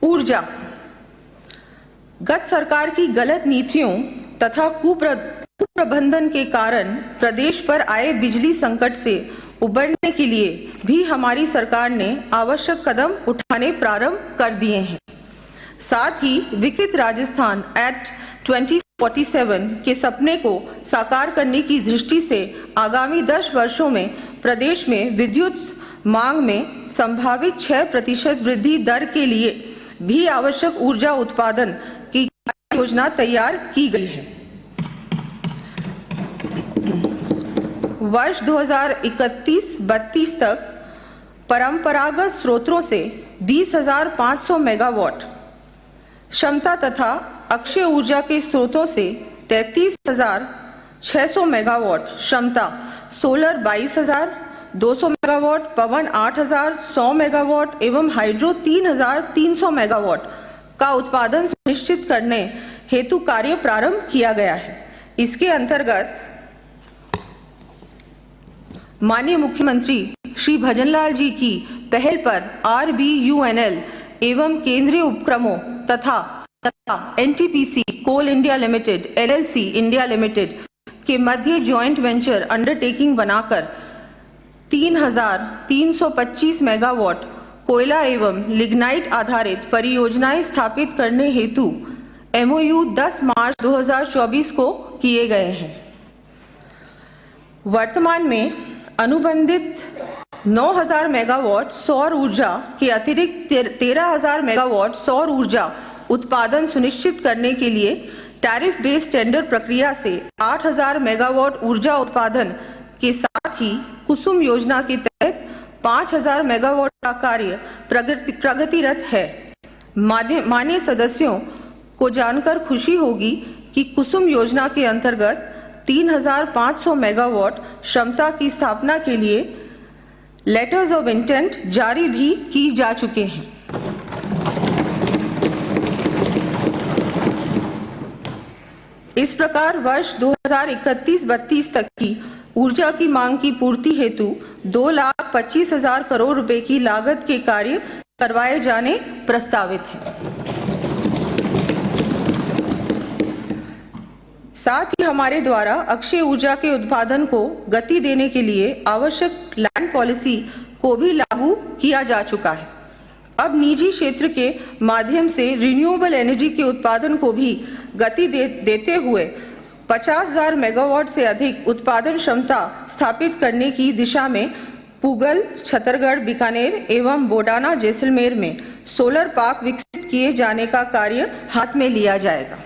ऊर्जा। गत सरकार की गलत नीतियों तथा कुप्रबंधन के कारण प्रदेश पर आए बिजली संकट से उबरने के लिए भी हमारी सरकार ने आवश्यक कदम उठाने प्रारंभ कर दिए हैं। साथ ही विकसित राजस्थान एक्ट 2047 के सपने को साकार करने की दृष्टि से आगामी 10 वर्षों में प्रदेश में विद्युत मांग में संभावित 6% वृद्धि दर के लिए भी आवश्यक ऊर्जा उत्पादन की योजना तैयार की गई है। वर्ष 2031-32 तक परंपरागत स्रोतों से 20,500 मेगावाट क्षमता तथा अक्षय ऊर्जा के स्रोतों से 33,600 मेगावाट क्षमता, सोलर 22,200 मेगावाट, पवन 8,100 मेगावाट एवं हाइड्रो 3,300 मेगावाट का उत्पादन सुनिश्चित करने हेतु कार्य प्रारंभ किया गया है। इसके अंतर्गत माननीय मुख्यमंत्री श्री भजनलाल जी की पहल पर RBUNL एवं केंद्रीय उपक्रमों तथा NTPC Coal India Limited LLC India Limited के मध्य जॉइंट वेंचर अंडरटेकिंग बनाकर 3,325 मेगावाट कोयला एवं लिग्नाइट आधारित परियोजनाएं स्थापित करने हेतु MOU 10 मार्च 2024 को किए गए हैं। वर्तमान में अनुबंधित 9,000 मेगावाट सौर ऊर्जा के अतिरिक्त 13,000 मेगावाट सौर ऊर्जा उत्पादन सुनिश्चित करने के लिए टैरिफ बेस्ड टेंडर प्रक्रिया से 8,000 मेगावाट ऊर्जा उत्पादन के साथ ही कुसुम योजना के तहत 5,000 मेगावाट का कार्य प्रगतिरत है। माननीय सदस्यों को जानकर खुशी होगी कि कुसुम योजना के अंतर्गत 3,500 मेगावाट क्षमता की स्थापना के लिए लेटर्स ऑफ इंटेंट जारी भी की जा चुके हैं। इस प्रकार वर्ष 2031-32 तक की ऊर्जा की मांग की पूर्ति हेतु 2,25,000 करोड़ रुपए की लागत के कार्य करवाए जाने प्रस्तावित है। साथ ही हमारे द्वारा अक्षय ऊर्जा के उत्पादन को गति देने के लिए आवश्यक लैंड पॉलिसी को भी लागू किया जा चुका है। अब निजी क्षेत्र के माध्यम से रिन्यूएबल एनर्जी के उत्पादन को भी गति देते हुए 50,000 मेगावाट से अधिक उत्पादन क्षमता स्थापित करने की दिशा में पुगल, छतरगढ़, बीकानेर एवं बोडाना, जैसलमेर में सोलर पार्क विकसित किए जाने का कार्य हाथ में लिया जाएगा।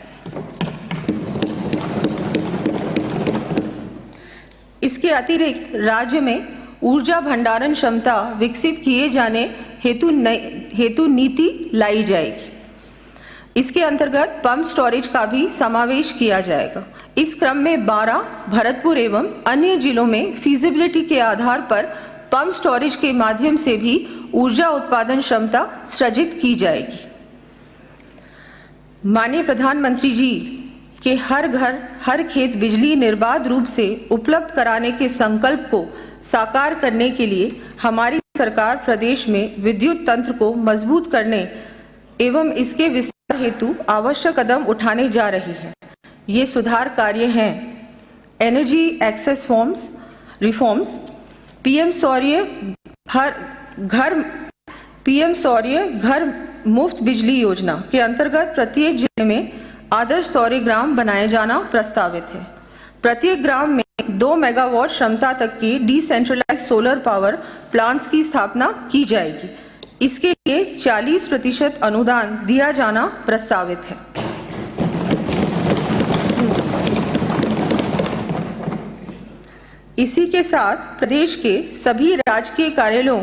इसके अतिरिक्त राज्य में ऊर्जा भंडारण क्षमता विकसित किए जाने हेतु नीति लाई जाएगी। इसके अंतर्गत पंप स्टोरेज का भी समावेश किया जाएगा। इस क्रम में 12 भरतपुर एवं अन्य जिलों में फीजिबिलिटी के आधार पर पंप स्टोरेज के माध्यम से भी ऊर्जा उत्पादन क्षमता सृजित की जाएगी। माननीय प्रधानमंत्री जी के हर घर हर खेत बिजली निर्बाध रूप से उपलब्ध कराने के संकल्प को साकार करने के लिए हमारी सरकार प्रदेश में विद्युत तंत्र को मजबूत करने एवं इसके विस्तार हेतु आवश्यक कदम उठाने जा रही है। ये सुधार कार्य हैं एनर्जी एक्सेस रिफॉर्म्स, PM सौर्य घर मुफ्त बिजली योजना के अंतर्गत प्रत्येक जिले में आदर्श सौर्य ग्राम बनाए जाना प्रस्तावित है। प्रत्येक ग्राम में 2 मेगावाट क्षमता तक के डिसेंट्रलाइज्ड सोलर पावर प्लांट्स की स्थापना की जाएगी। इसके लिए 40% अनुदान दिया जाना प्रस्तावित है। इसी के साथ प्रदेश के सभी राजकीय कार्यालयों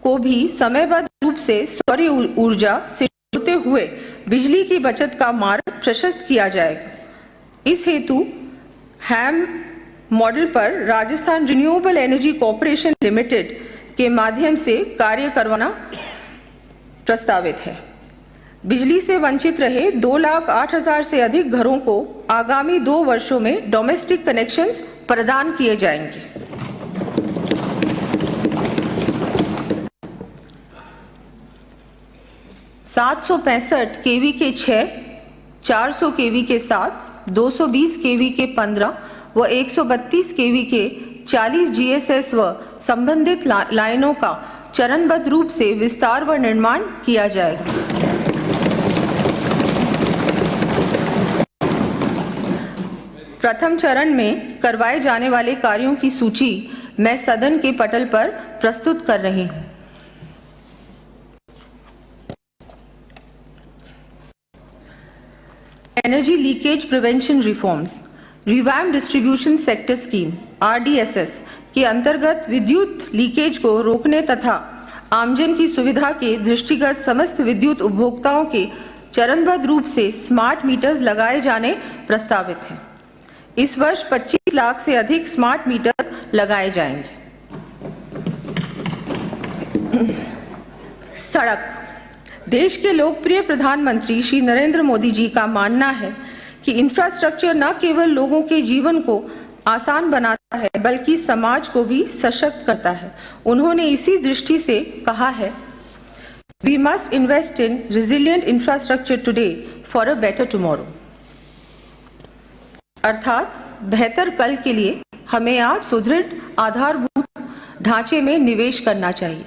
को भी समयबद्ध रूप से सौर ऊर्जा से जुड़ते हुए बिजली की बचत का मार्ग प्रशस्त किया जाएगा। इस हेतु हैम मॉडल पर Rajasthan renewable energy corporation limited के माध्यम से कार्य करवाना प्रस्तावित है। बिजली से वंचित रहे 2,08,000 से अधिक घरों को आगामी 2 वर्षों में डोमेस्टिक कनेक्शंस प्रदान किए जाएंगे। 765 केवी के 6, 400 केवी के 7, 220 केवी के 15 व 132 केवी के 40 जीएसएस व संबंधित लाइनों का चरणबद्ध रूप से विस्तार व निर्माण किया जाएगा। प्रथम चरण में करवाए जाने वाले कार्यों की सूची मैं सदन के पटल पर प्रस्तुत कर रही हूं। Energy leakage prevention reforms, revamped distribution sector scheme RDSS के अंतर्गत विद्युत लीकेज को रोकने तथा आमजन की सुविधा के दृष्टिगत समस्त विद्युत उपभोक्ताओं के चरणबद्ध रूप से स्मार्ट मीटर्स लगाए जाने प्रस्तावित हैं। इस वर्ष 25 लाख से अधिक स्मार्ट मीटर्स लगाए जाएंगे। सड़क, देश के लोकप्रिय प्रधानमंत्री श्री नरेंद्र मोदी जी का मानना है कि इंफ्रास्ट्रक्चर न केवल लोगों के जीवन को आसान बनाता है बल्कि समाज को भी सशक्त करता है। उन्होंने इसी दृष्टि से कहा है, we must invest in resilient infrastructure today for a better tomorrow. अर्थात बेहतर कल के लिए हमें आज सुदृढ़ आधारभूत ढांचे में निवेश करना चाहिए।